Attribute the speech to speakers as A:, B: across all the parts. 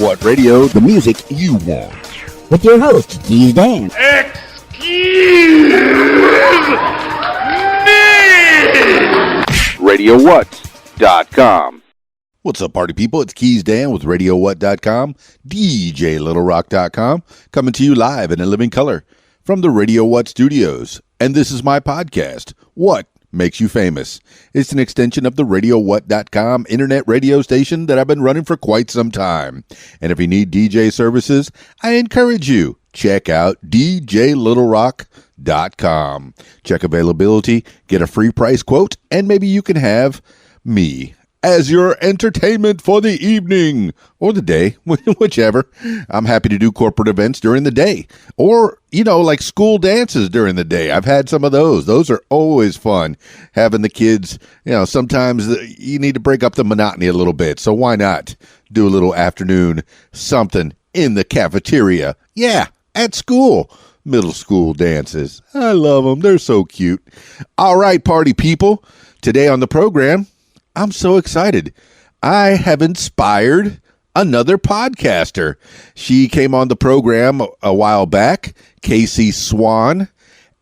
A: What Radio, the music you want.
B: With your host, Keys Dan.
C: Excuse me!
A: RadioWhat.com. What's up, party people? It's Keys Dan with RadioWhat.com, DJLittleRock.com, coming to you live in a living color from the Radio What studios. And this is my podcast, What Makes You Famous. It's an extension of the RadioWhat.com internet radio station that I've been running for quite some time. And if you need DJ services, I encourage you, check out DJLittleRock.com. Check availability, get a free price quote, and maybe you can have me as your entertainment for the evening or the day, whichever. I'm happy to do corporate events during the day or, like school dances during the day. I've had some of those. Those are always fun. Having the kids, sometimes you need to break up the monotony a little bit. So why not do a little afternoon something in the cafeteria? Yeah, at school. Middle school dances. I love them. They're so cute. All right, party people. Today on the program, I'm so excited. I have inspired another podcaster. She came on the program a while back, Casey Swann,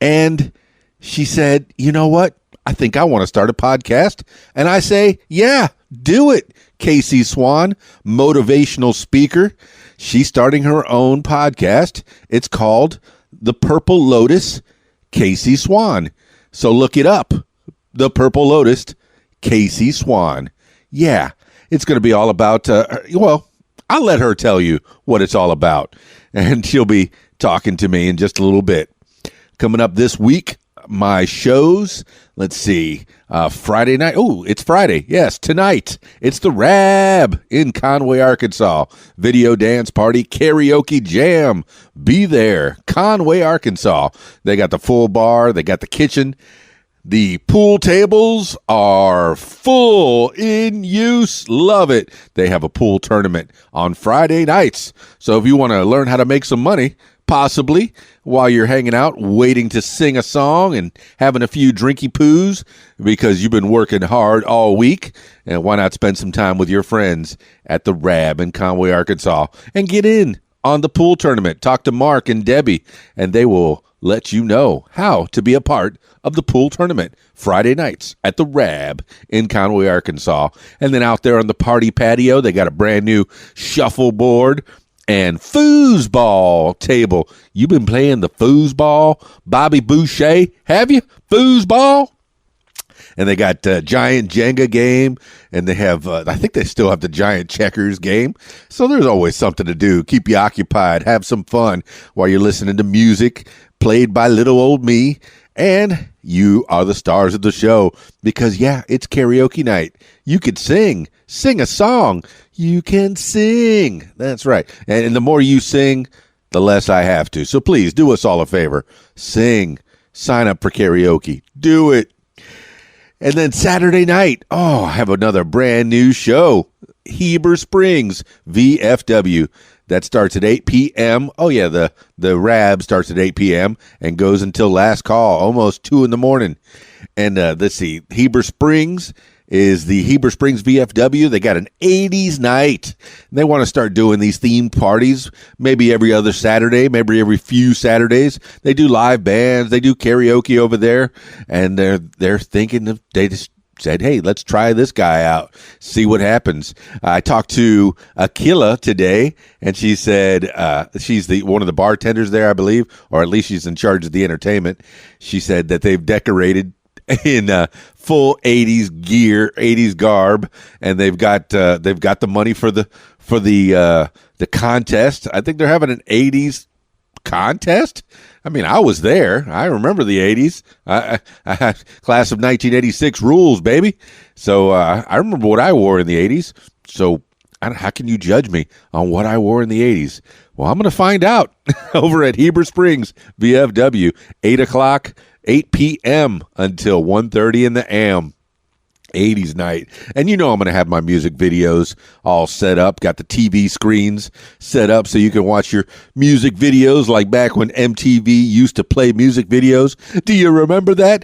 A: and she said, you know what? I think I want to start a podcast. And I say, yeah, do it. Casey Swann, motivational speaker. She's starting her own podcast. It's called The Purple Lotus, Casey Swann. So look it up. The Purple Lotus, Casey Swann. Yeah, it's going to be all about, I'll let her tell you what it's all about. And she'll be talking to me in just a little bit. Coming up this week, my shows. Let's see. Friday night. Oh, it's Friday. Yes, tonight. It's the Rab in Conway, Arkansas. Video dance party, karaoke jam. Be there. Conway, Arkansas. They got the full bar. They got the kitchen. The pool tables are full in use. Love it. They have a pool tournament on Friday nights. So if you want to learn how to make some money, possibly while you're hanging out, waiting to sing a song and having a few drinky poos because you've been working hard all week, and why not spend some time with your friends at the Rab in Conway, Arkansas, and get in on the pool tournament. Talk to Mark and Debbie, and they will let you know how to be a part of the pool tournament Friday nights at the Rab in Conway, Arkansas. And then out there on the party patio, they got a brand new shuffleboard and foosball table. You've been playing the foosball, Bobby Boucher, have you? Foosball? And they got giant Jenga game, and they have, I think they still have the giant checkers game. So there's always something to do. Keep you occupied. Have some fun while you're listening to music played by little old me. And you are the stars of the show because, yeah, it's karaoke night. You could sing a song. You can sing. That's right. And the more you sing, the less I have to. So please do us all a favor. Sing. Sign up for karaoke. Do it. And then Saturday night, I have another brand new show, Heber Springs, VFW. That starts at 8 p.m. Oh, yeah, the Rab starts at 8 p.m. and goes until last call, almost 2 in the morning. And let's see, Heber Springs is the Heber Springs VFW. They got an 80s night. They want to start doing these themed parties maybe every other Saturday, maybe every few Saturdays. They do live bands. They do karaoke over there. And they're thinking they just said, hey, let's try this guy out, see what happens. I talked to Akila today, and she said she's one of the bartenders there, I believe, or at least she's in charge of the entertainment. She said that they've decorated in full 80s gear, 80s garb, and they've got the money for the contest. I think they're having an 80s contest. I mean, I was there. I remember the 80s. I class of 1986 rules, baby. So I remember what I wore in the 80s. So how can you judge me on what I wore in the 80s? Well, I'm going to find out over at Heber Springs, VFW, 8 p.m. until 1:30 in the AM. 80s night. And I'm going to have my music videos all set up. Got the TV screens set up so you can watch your music videos like back when MTV used to play music videos. Do you remember that?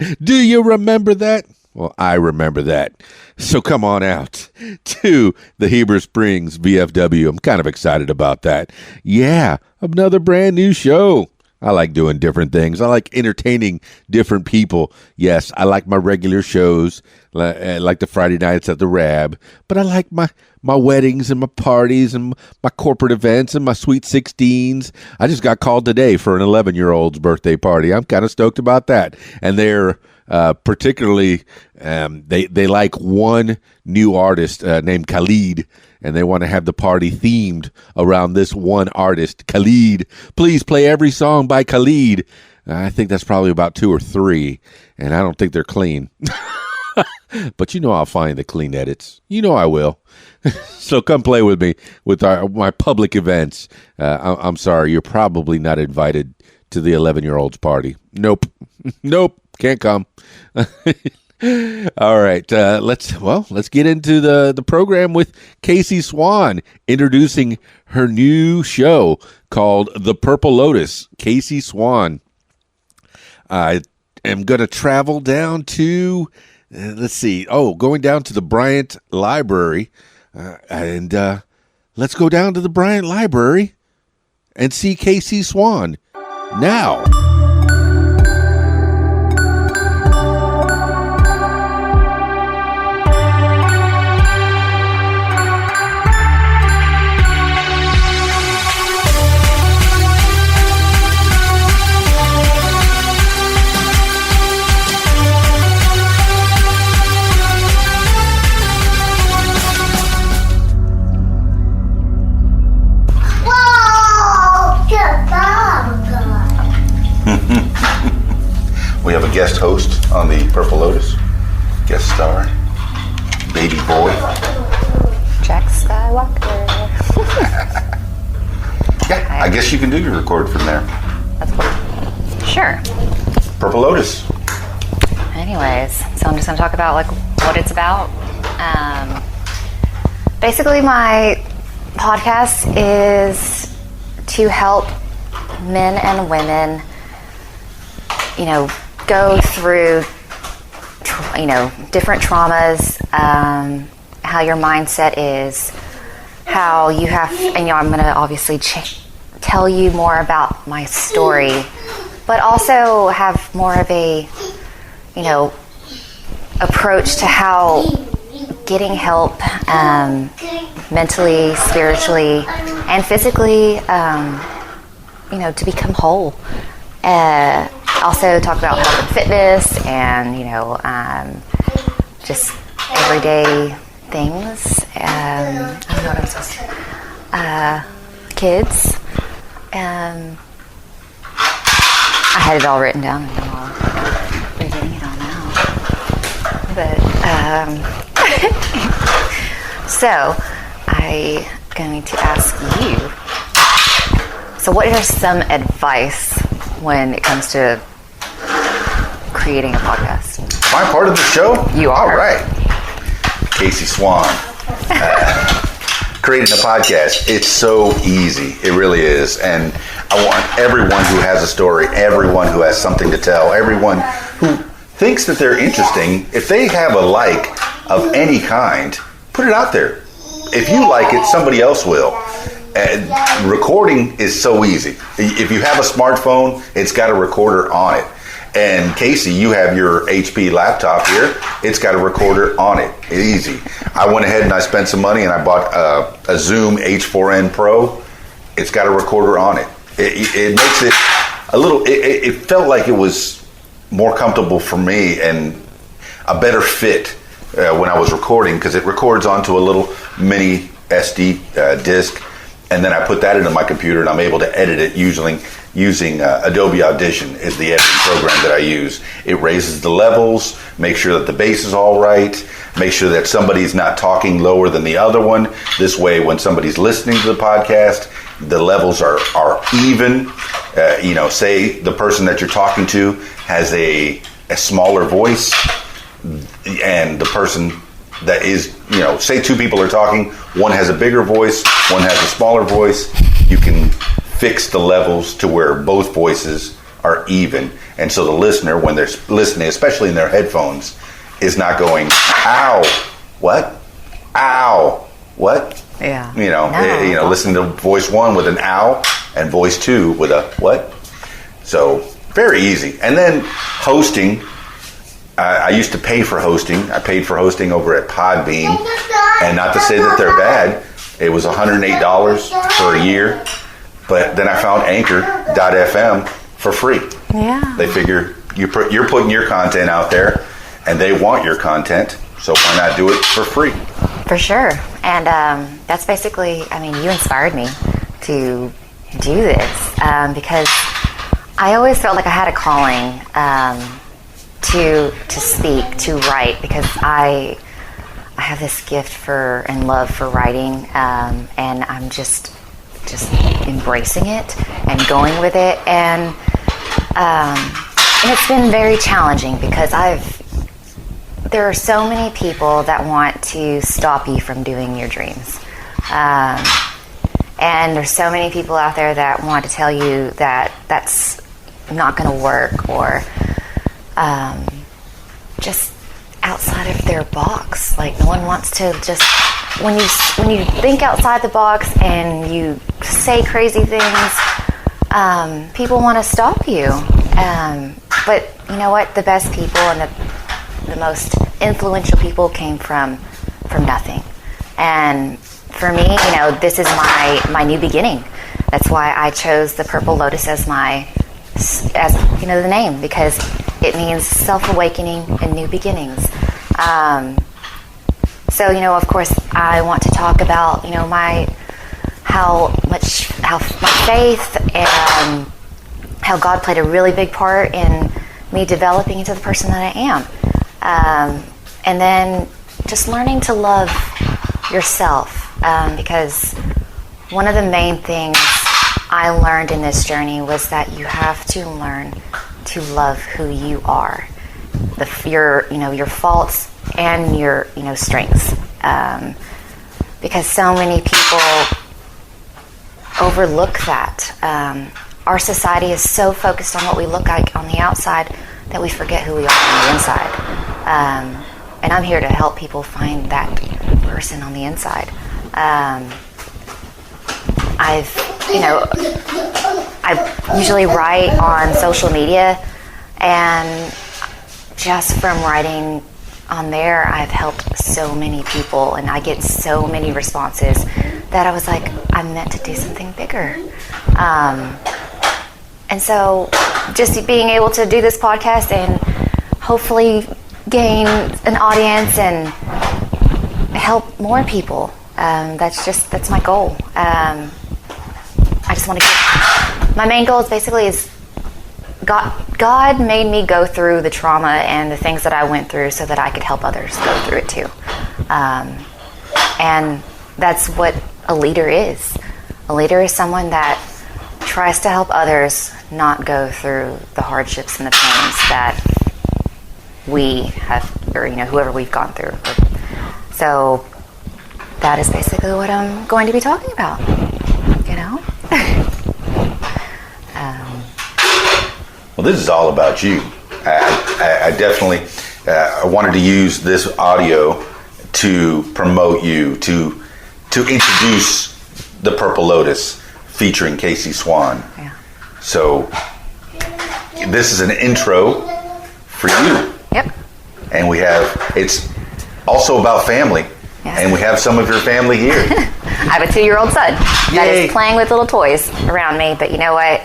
A: Well, I remember that. So come on out to the Heber Springs VFW. I'm kind of excited about that. Yeah, another brand new show. I like doing different things. I like entertaining different people. Yes, I like my regular shows, like the Friday nights at the Rab. But I like my weddings and my parties and my corporate events and my Sweet 16s. I just got called today for an 11-year-old's birthday party. I'm kind of stoked about that. And they're particularly, they like one new artist named Khalid. And they want to have the party themed around this one artist, Khalid. Please play every song by Khalid. I think that's probably about 2 or 3, and I don't think they're clean. But you know I'll find the clean edits. You know I will. So come play with me with my public events. I'm sorry, you're probably not invited to the 11-year-old's party. Nope. Nope, can't come. All right, let's get into the program with Casey Swann introducing her new show called The Purple Lotus. Casey Swann. I am going to travel down to, going down to the Bryant Library, and let's go down to the Bryant Library and see Casey Swann now.
D: We have a guest host on the Purple Lotus, guest star, baby boy.
E: Jack Skywalker.
D: Yeah, I guess you can do your record from there.
E: That's cool. Sure.
D: Purple Lotus.
E: Anyways, so I'm just going to talk about like what it's about. Basically, my podcast is to help men and women, go through, different traumas, how your mindset is, how you have, and I'm going to obviously tell you more about my story, but also have more of a, approach to how getting help mentally, spiritually, and physically, to become whole. Also talk about health and fitness and, just everyday things. I don't know what I'm supposed to kids. I had it all written down. I'm reading it all now. But, so I'm going to ask you, so what is some advice when it comes to creating a podcast?
D: Am I part of the show?
E: You are.
D: All right. Casey Swann. Creating a podcast, it's so easy. It really is. And I want everyone who has a story, everyone who has something to tell, everyone who thinks that they're interesting, if they have a like of any kind, put it out there. If you like it, somebody else will. And recording is so easy. If you have a smartphone, it's got a recorder on it. And Casey, you have your HP laptop here. It's got a recorder on it. It's easy. I went ahead and I spent some money and I bought a Zoom H4n Pro. It's got a recorder on it. It makes it a little, it felt like it was more comfortable for me and a better fit when I was recording, because it records onto a little mini SD disc. And then I put that into my computer and I'm able to edit it using Adobe Audition is the editing program that I use. It raises the levels, make sure that the bass is all right, make sure that somebody's not talking lower than the other one. This way, when somebody's listening to the podcast, the levels are even. Say the person that you're talking to has a smaller voice, and the person that is, say two people are talking, one has a bigger voice, one has a smaller voice, you can fix the levels to where both voices are even. And so the listener, when they're listening, especially in their headphones, is not going, ow, what? Ow, what?
E: Yeah.
D: No. Listen to voice 1 with an ow and voice 2 with a what? So very easy. And then hosting. I used to pay for hosting. I paid for hosting over at Podbean, and not to say that they're bad. It was $108 for a year, but then I found Anchor.fm for free.
E: Yeah.
D: They figure you're putting your content out there, and they want your content, so why not do it for free?
E: For sure. And that's basically, you inspired me to do this because I always felt like I had a calling to speak, to write, because I have this gift for and love for writing, and I'm just embracing it and going with it, and it's been very challenging because there are so many people that want to stop you from doing your dreams, and there's so many people out there that want to tell you that that's not going to work, or just outside of their box. Like, no one wants to just, when you think outside the box and you say crazy things, people want to stop you. But you know what? The best people and the most influential people came from nothing. And for me, this is my new beginning. That's why I chose the Purple Lotus as the name, because it means self-awakening and new beginnings. So, of course, I want to talk about, how my faith and how God played a really big part in me developing into the person that I am. And then just learning to love yourself, because one of the main things I learned in this journey was that you have to learn to love who you are, your faults and your strengths, because so many people overlook that. Our society is so focused on what we look like on the outside that we forget who we are on the inside. And I'm here to help people find that person on the inside. I usually write on social media, and just from writing on there, I've helped so many people, and I get so many responses that I was like, I'm meant to do something bigger. And so just being able to do this podcast and hopefully gain an audience and help more people, that's my goal. I just want to my main goal is God made me go through the trauma and the things that I went through so that I could help others go through it too. And that's what a leader is. A leader is someone that tries to help others not go through the hardships and the pains that we have, or whoever we've gone through. So that is basically what I'm going to be talking about.
D: Well, this is all about you. I definitely wanted to use this audio to promote you, to introduce the Purple Lotus featuring Casey Swann.
E: Yeah.
D: So this is an intro for you.
E: Yep.
D: And it's also about family.
E: Yes.
D: And we have some of your family here.
E: I have a 2-year-old son that is playing with little toys around me, but you know what?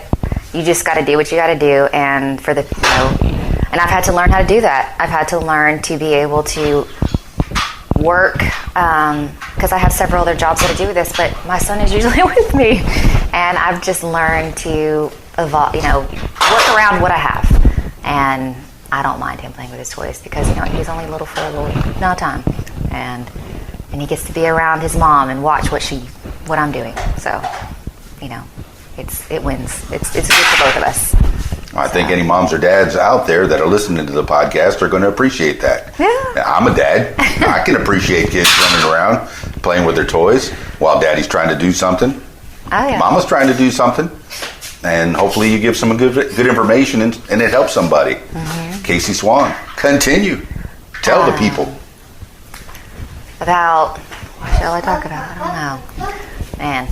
E: You just got to do what you got to do, and and I've had to learn how to do that. I've had to learn to be able to work, because I have several other jobs that I do this, but my son is usually with me, and I've just learned to evolve, work around what I have, and I don't mind him playing with his toys because he's only little for a little amount of time, and he gets to be around his mom and watch what I'm doing. So, it wins. It's good for both of us.
D: I think any moms or dads out there that are listening to the podcast are going to appreciate that.
E: Yeah.
D: I'm a dad. I can appreciate kids running around playing with their toys while daddy's trying to do something.
E: Oh, yeah.
D: Mama's trying to do something. And hopefully you give some good information and it helps somebody. Mm-hmm. Casey Swann, continue. Tell the people.
E: About, what shall I talk about? I don't know. Man.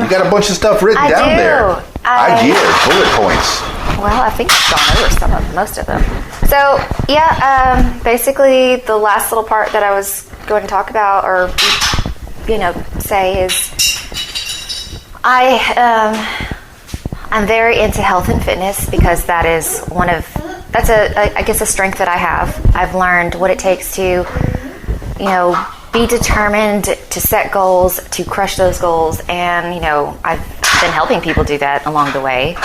D: You got a bunch of stuff written
E: I
D: down
E: do.
D: there. Ideas, bullet points.
E: Well, I think I've gone over most of them. So, yeah, basically the last little part that I was going to talk about or, say is I'm very into health and fitness because that is I guess a strength that I have. I've learned what it takes to, be determined, to set goals, to crush those goals, and, I've been helping people do that along the way.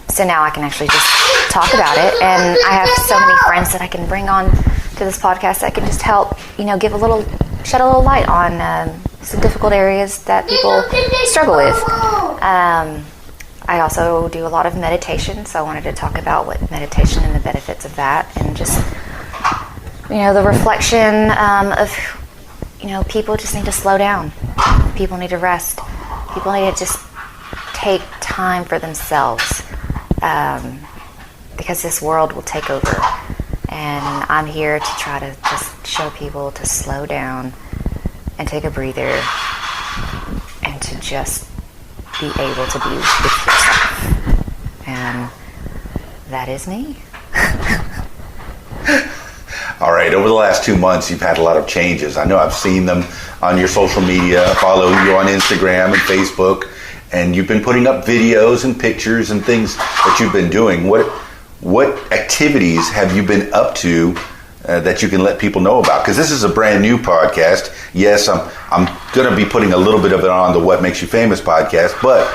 E: So now I can actually just talk about it, and I have so many friends that I can bring on to this podcast that can just help, shed a little light on some difficult areas that people struggle with. I also do a lot of meditation, so I wanted to talk about what meditation and the benefits of that, and just, the reflection of, people just need to slow down. People need to rest. People need to just take time for themselves, because this world will take over. And I'm here to try to just show people to slow down and take a breather and to just be able to be with yourself. And that is me.
D: All right, over the last 2 months, you've had a lot of changes. I know I've seen them on your social media. I follow you on Instagram and Facebook, and you've been putting up videos and pictures and things that you've been doing. What activities have you been up to that you can let people know about? Because this is a brand new podcast. Yes, I'm going to be putting a little bit of it on the What Makes You Famous podcast, but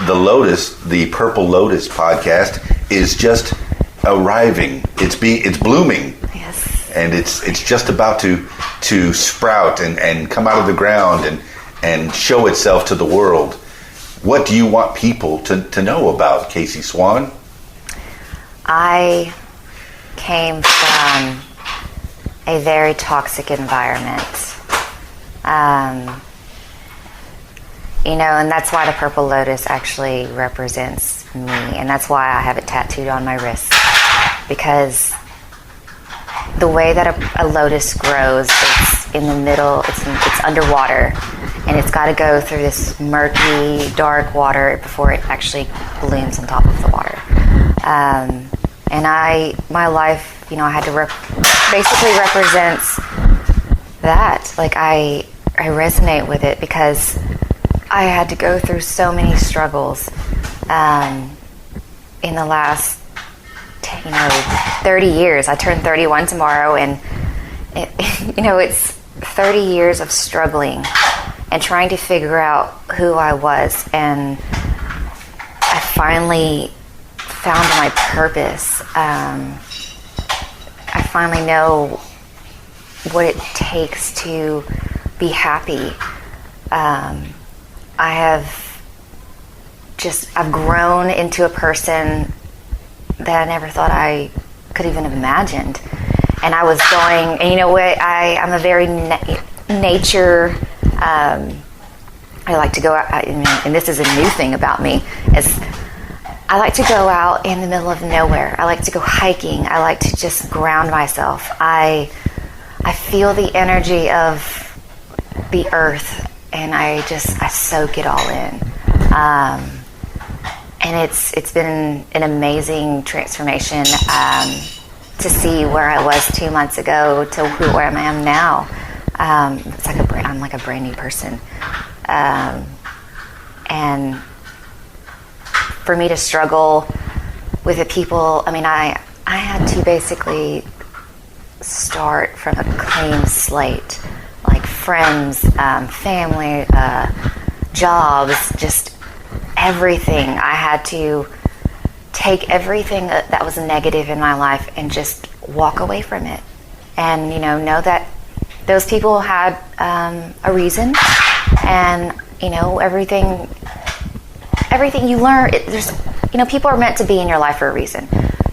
D: the Lotus, the Purple Lotus podcast, is just arriving. It's blooming.
E: Yes.
D: And it's just about to sprout and come out of the ground and show itself to the world. What do you want people to know about Casey Swann?
E: I came from a very toxic environment. And that's why the Purple Lotus actually represents me. And that's why I have it tattooed on my wrist. Because the way that a lotus grows, it's in the middle, it's underwater. And it's got to go through this murky, dark water before it actually blooms on top of the water. And my life, I had to basically represents that. Like I resonate with it because I had to go through so many struggles in the last 30 years. I turned 31 tomorrow, and it's 30 years of struggling and trying to figure out who I was, and I finally found my purpose. I finally know what it takes to be happy. I've grown into a person that I never thought I could even have imagined. And I was going, and I'm a very nature, I like to go out, and this is a new thing about me, is I like to go out in the middle of nowhere. I like to go hiking. I like to just ground myself. I feel the energy of the earth, and I soak it all in. And it's been an amazing transformation to see where I was 2 months ago to where I am now. It's like I'm like a brand new person. And for me to struggle with the people, I had to basically start from a clean slate, like friends, family, jobs, just everything. I had to take everything that was negative in my life and just walk away from it, and know that those people had a reason, and everything you learn, people are meant to be in your life for a reason.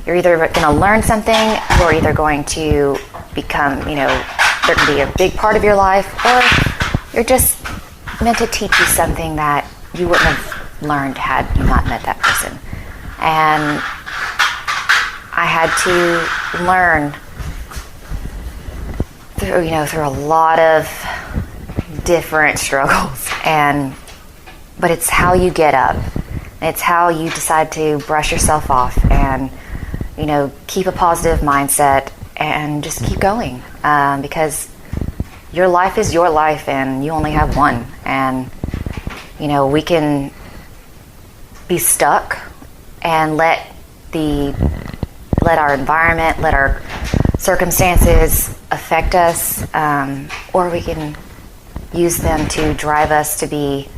E: You're either going to learn something, you're either going to become, there can be a big part of your life, or you're just meant to teach you something that you wouldn't have learned had you not met that person. And I had to learn through a lot of different struggles, but it's how you get up. It's how you decide to brush yourself off and, keep a positive mindset and just keep going. Because your life is your life and you only have one. And, we can be stuck and let our environment, let our circumstances affect us, or we can use them to drive us to be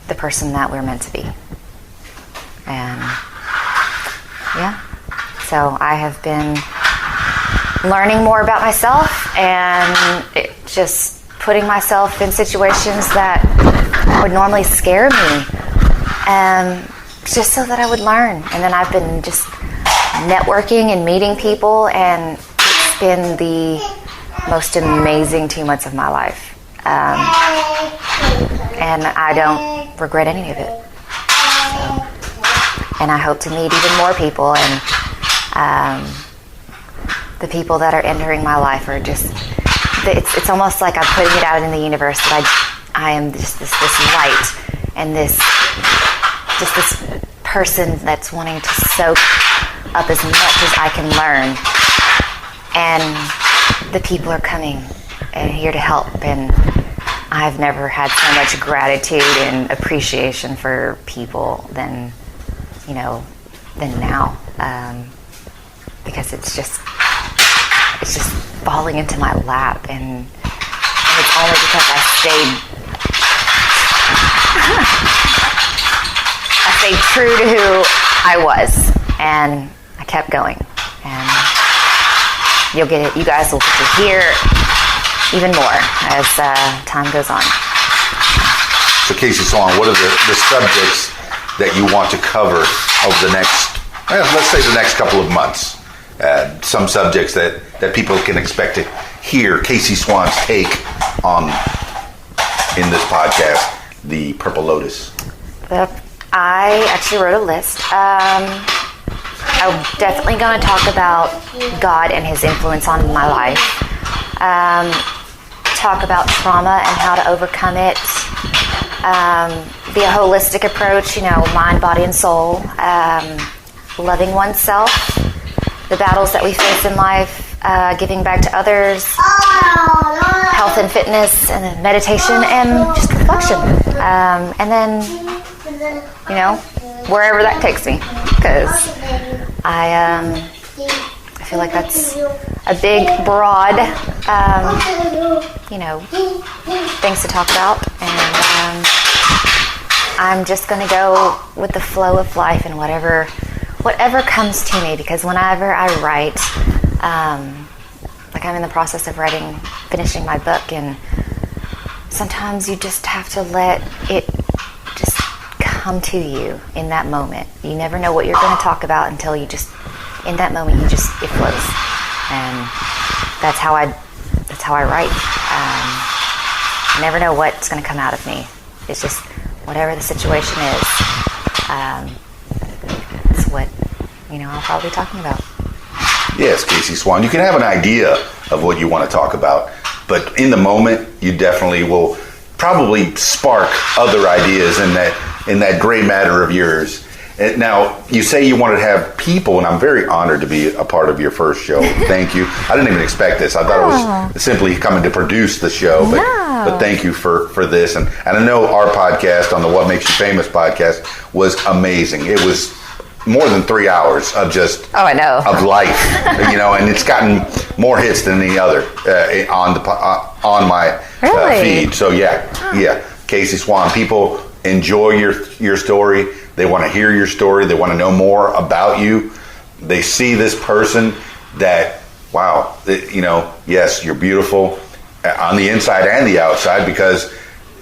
E: the person that we're meant to be. And so I have been learning more about myself and just putting myself in situations that would normally scare me, just so that I would learn. And then I've been just networking and meeting people, and it's been the most amazing 2 months of my life. And I don't regret any of it. And I hope to meet even more people, and the people that are entering my life are just, it's almost like I'm putting it out in the universe that I am just this light, and this person that's wanting to soak up as much as I can learn. And the people are coming and here to help, and I've never had so much gratitude and appreciation for people than now, because it's just falling into my lap, and it's only because I stayed true to who I was, and I kept going, and you guys will get to hear even more as time goes on.
D: So Casey Swann, what are the subjects that you want to cover over the next, let's say the next couple of months? Some subjects that people can expect to hear Casey Swann's take on in this podcast, the Purple Lotus.
E: I actually wrote a list. I'm definitely going to talk about God and his influence on my life. Talk about trauma and how to overcome it. Be a holistic approach, mind, body, and soul. Loving oneself. The battles that we face in life. Giving back to others. Health and fitness, and then meditation, and just reflection. And then, wherever that takes me. Because I feel like that's a big, broad, things to talk about, and I'm just going to go with the flow of life and whatever comes to me, because whenever I write, like I'm in the process of finishing my book, and sometimes you just have to let it just come to you in that moment. You never know what you're going to talk about until in that moment, it flows. And that's how I write. I never know what's going to come out of me. It's just whatever the situation is. It's what, I'll probably be talking about.
D: Yes, Casey Swann. You can have an idea of what you want to talk about, but in the moment, you definitely will probably spark other ideas in that gray matter of yours. And now, you say you wanted to have people, and I'm very honored to be a part of your first show. Thank you. I didn't even expect this. I thought it was simply coming to produce the show, but thank you for this. And I know our podcast on the What Makes You Famous podcast was amazing. It was more than 3 hours of just
E: I know.
D: Of life, and it's gotten more hits than any other on my feed. So yeah, Casey Swann. People enjoy your story. They want to hear your story. They want to know more about you. They see this person that, wow, yes, you're beautiful on the inside and the outside, because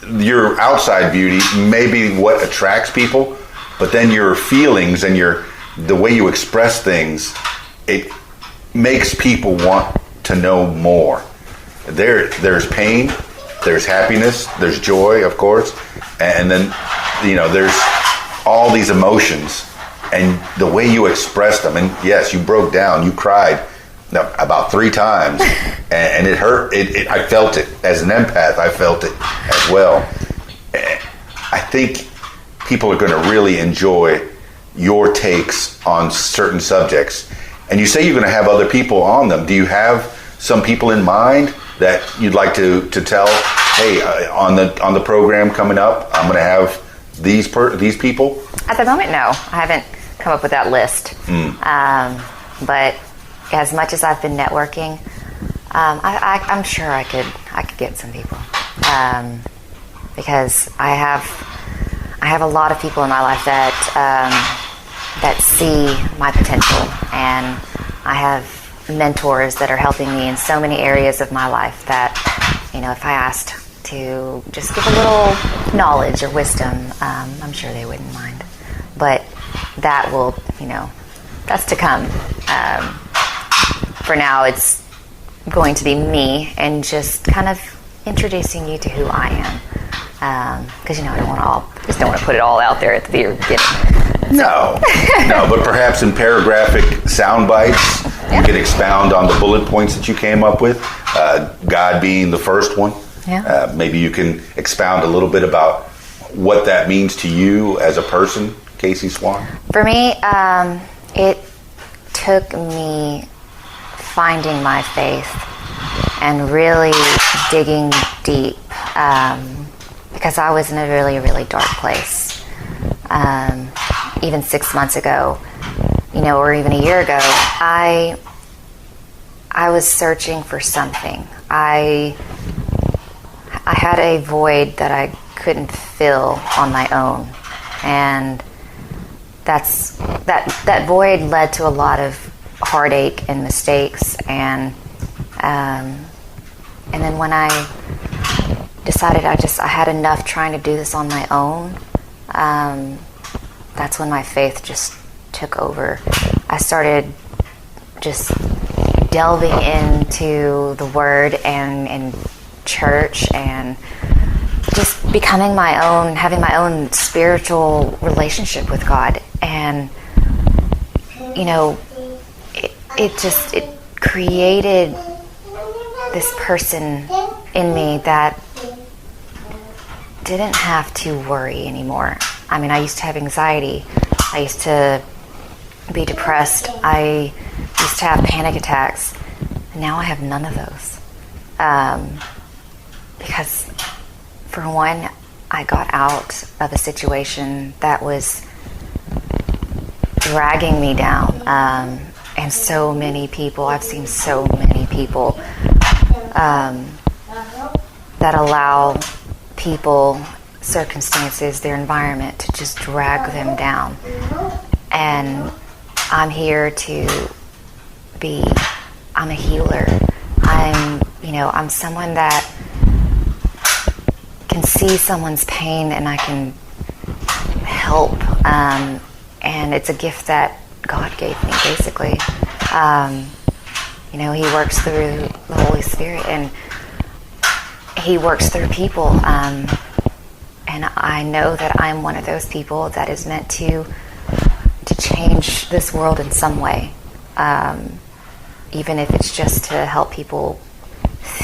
D: your outside beauty may be what attracts people, but then your feelings and the way you express things, it makes people want to know more. There's pain, there's happiness, there's joy, of course, and then there's all these emotions, and the way you express them. And yes, you broke down, you cried No, about 3 times, and it hurt. I felt it as an empath. I felt it as well. I think people are going to really enjoy your takes on certain subjects. And you say you're going to have other people on them. Do you have some people in mind that you'd like to tell? Hey, on the program coming up, I'm going to have these people.
E: At the moment, no, I haven't come up with that list. But as much as I've been networking, I'm sure I could get some people, because I have a lot of people in my life that see my potential, and I have mentors that are helping me in so many areas of my life that, if I asked to just give a little knowledge or wisdom, I'm sure they wouldn't mind. But that will, that's to come. For now, it's going to be me and just kind of introducing you to who I am. Because, I don't want to put it all out there at the very beginning.
D: No, but perhaps in paragraphic sound bites, you could expound on the bullet points that you came up with, God being the first one.
E: Yeah.
D: Maybe you can expound a little bit about what that means to you as a person, Casey Swann.
E: For me, it took me finding my faith and really digging deep, because I was in a really, really dark place. Even 6 months ago, or even a year ago, I was searching for something. I had a void that I couldn't fill on my own, and that void led to a lot of heartache and mistakes, and then when I decided I had enough trying to do this on my own, that's when my faith just took over. I started just delving into the Word and church, and just becoming having my own spiritual relationship with God. And it created this person in me that didn't have to worry anymore. I used to have anxiety. I used to be depressed. I used to have panic attacks. And now I have none of those. Because, for one, I got out of a situation that was dragging me down. And so many people, I've seen so many people that allow people, circumstances, their environment to just drag them down. And I'm here to I'm a healer. I'm someone that can see someone's pain and I can help. And it's a gift that God gave me, basically. He works through the Holy Spirit, and He works through people. And I know that I'm one of those people that is meant to change this world in some way, even if it's just to help people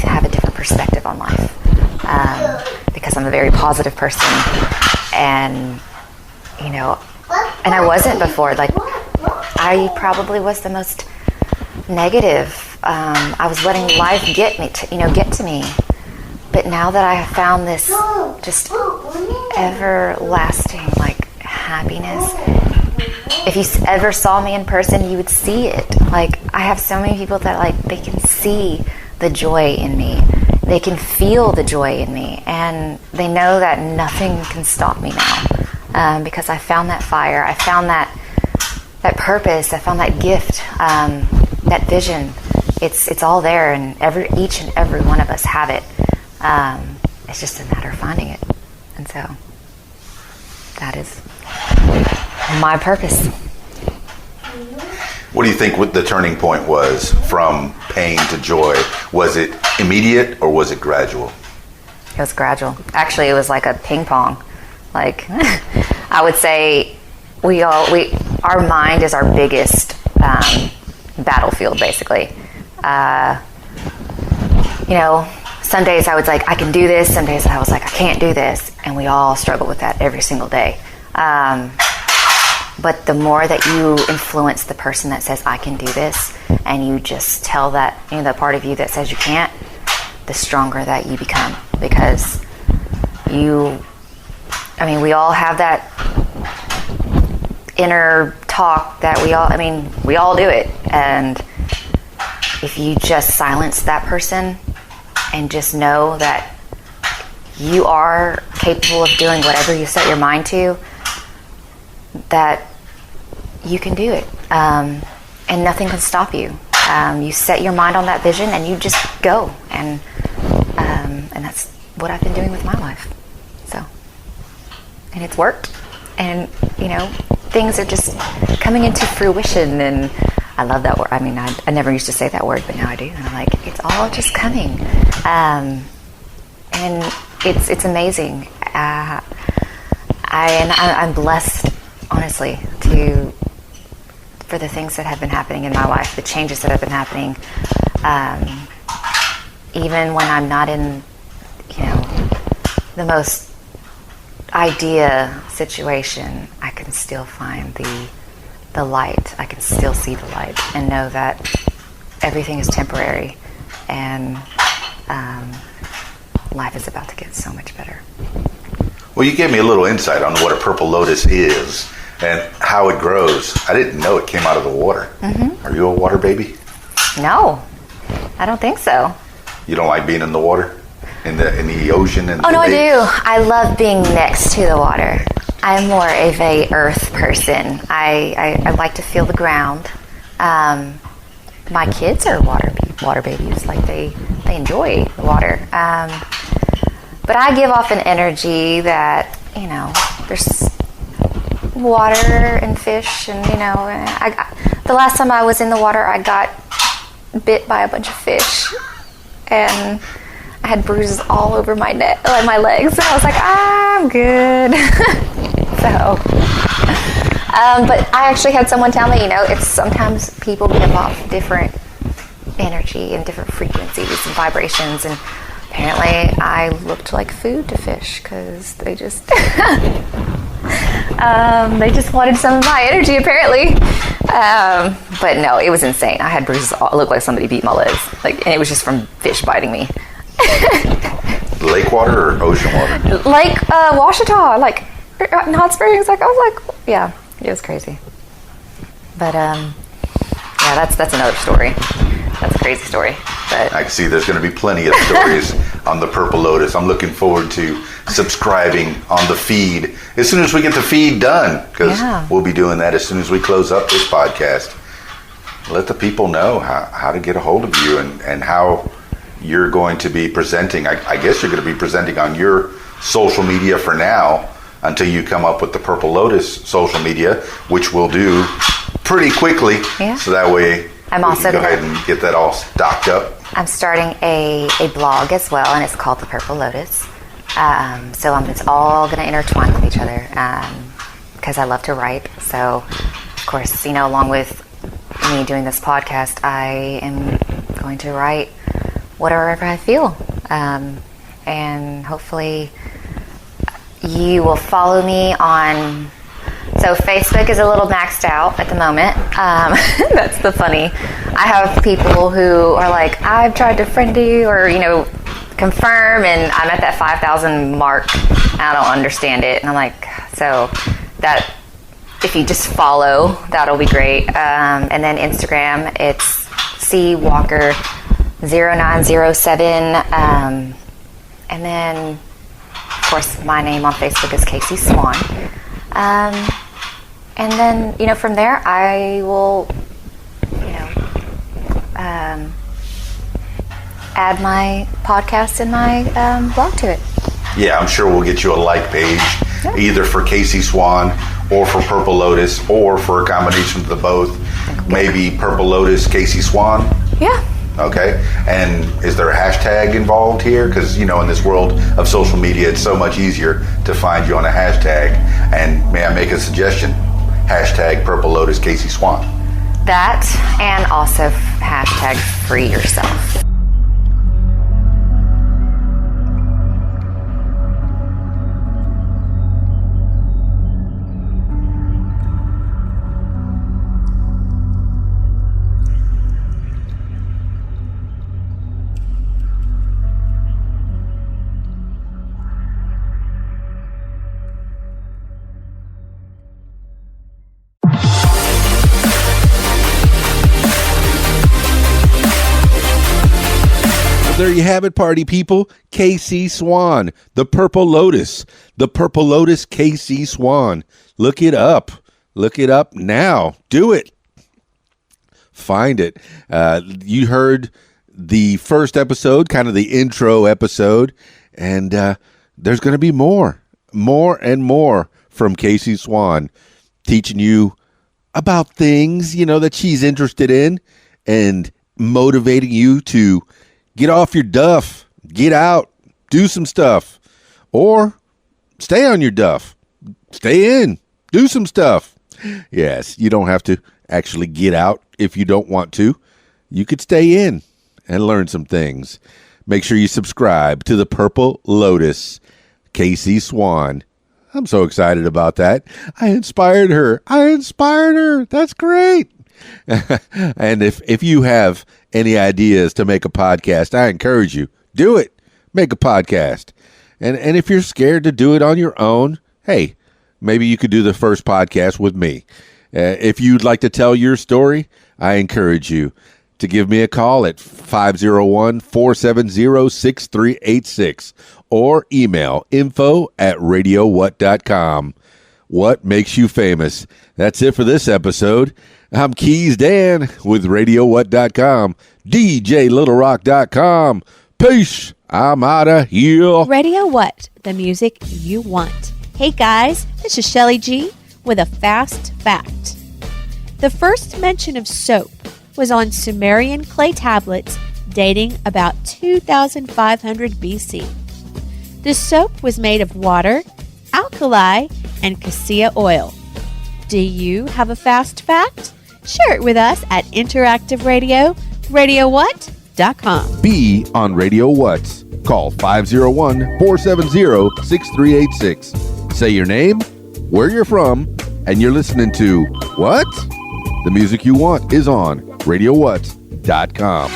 E: have a different perspective on life. Because I'm a very positive person, and and I wasn't before. Like, I probably was the most negative. I was letting life get to me. But now that I have found this just everlasting, happiness, if you ever saw me in person, you would see it. I have so many people that, they can see the joy in me. They can feel the joy in me. And they know that nothing can stop me now. Because I found that fire. I found that purpose. I found that gift, that vision. It's all there, and each and every one of us have it. It's just a matter of finding it. And so that is my purpose.
D: What do you think what the turning point was from pain to joy? Was it immediate or was it gradual?
E: It was gradual. Actually, it was like a ping pong. I would say our mind is our biggest battlefield, basically. Some days I was like, I can do this. Some days I was like, I can't do this. And we all struggle with that every single day. But the more that you influence the person that says, I can do this, and you just tell that, the part of you that says you can't, the stronger that you become. Because we all have that inner talk that we all do it. And if you just silence that person and just know that you are capable of doing whatever you set your mind to, that you can do it. And nothing can stop you. You set your mind on that vision and you just go. And that's what I've been doing with my life. So, and it's worked. And, things are just coming into fruition. And I love that word. I never used to say that word, but now I do. And I'm like, it's all just coming. And it's amazing. I'm blessed, honestly, for the things that have been happening in my life, the changes that have been happening. Even when I'm not in, the most idea situation, I can still find the light. I can still see the light and know that everything is temporary, and life is about to get so much better.
D: Well, you gave me a little insight on what a purple lotus is and how it grows. I didn't know it came out of the water. Mm-hmm. Are you a water baby?
E: No, I don't think so.
D: You don't like being in the water? In the ocean? And
E: no, I do. I love being next to the water. I'm more of a earth person. I like to feel the ground. My kids are water babies. Like they enjoy the water. But I give off an energy that, there's water and fish, and the last time I was in the water, I got bit by a bunch of fish, and I had bruises all over my neck, like my legs, and I was like, I'm good. But I actually had someone tell me, it's sometimes people give off different energy and different frequencies and vibrations, and apparently I looked like food to fish because they just they just wanted some of my energy, apparently. But no, it was insane. I had bruises. It looked like somebody beat my legs, and it was just from fish biting me.
D: Lake water or ocean water?
E: Lake Washita, in Hot Springs. I was like, yeah, it was crazy. But yeah, that's another story. That's a crazy story. But
D: I can see there's going to be plenty of stories on the Purple Lotus. I'm looking forward to subscribing on the feed as soon as we get the feed done, because we'll be doing that as soon as we close up this podcast. Let the people know how to get a hold of you and how you're going to be presenting. I guess you're going to be presenting on your social media for now until you come up with the Purple Lotus social media, which we'll do pretty quickly. Yeah. So that way
E: I'm also
D: go ahead and get that all stocked up.
E: I'm starting a blog as well, and it's called The Purple Lotus. So it's all going to intertwine with each other because I love to write. So, of course, along with me doing this podcast, I am going to write whatever I feel. And hopefully you will follow me on... So Facebook is a little maxed out at the moment. That's the funny. I have people who are like, I've tried to friend you or, confirm, and I'm at that 5,000 mark. I don't understand it. And I'm like, so that if you just follow, that'll be great. And then Instagram, it's cwalker0907. And then, of course, my name on Facebook is Casey Swann. And then, from there, I will, add my podcast and my blog to it.
D: Yeah, I'm sure we'll get you a like page, either for Casey Swann or for Purple Lotus, or for a combination of the both. Maybe Purple Lotus, Casey Swann?
E: Yeah.
D: Okay. And is there a hashtag involved here? Because, in this world of social media, it's so much easier to find you on a hashtag. And may I make a suggestion? Hashtag Purple Lotus Casey Swann.
E: That, and also hashtag free yourself.
A: There you have it, party people. KC Swann, the Purple Lotus. The Purple Lotus KC Swann. Look it up. Look it up now. Do it. Find it. You heard the first episode, kind of the intro episode, and there's going to be more and more from KC Swann, teaching you about things, that she's interested in and motivating you to get off your duff, get out, do some stuff, or stay on your duff, stay in, do some stuff. Yes, you don't have to actually get out if you don't want to. You could stay in and learn some things. Make sure you subscribe to the Purple Lotus, KC Swann. I'm so excited about that. I inspired her. That's great. And if you have any ideas to make a podcast, I encourage you, do it. Make a podcast. And if you're scared to do it on your own, hey, maybe you could do the first podcast with me. If you'd like to tell your story, I encourage you to give me a call at 501-470-6386 or email info@radiowhat.com. What makes you famous? That's it for this episode. I'm Keys Dan with RadioWhat.com, DJLittleRock.com. Peace. I'm out of here.
F: Radio What, the music you want. Hey guys, this is Shelly G with a fast fact. The first mention of soap was on Sumerian clay tablets dating about 2500 BC. The soap was made of water, alkali, and cassia oil. Do you have a fast fact? Share it with us at Interactive Radio, RadioWhat.com.
A: Be on Radio What. Call 501-470-6386. Say your name, where you're from, and you're listening to What? The music you want is on RadioWhat.com.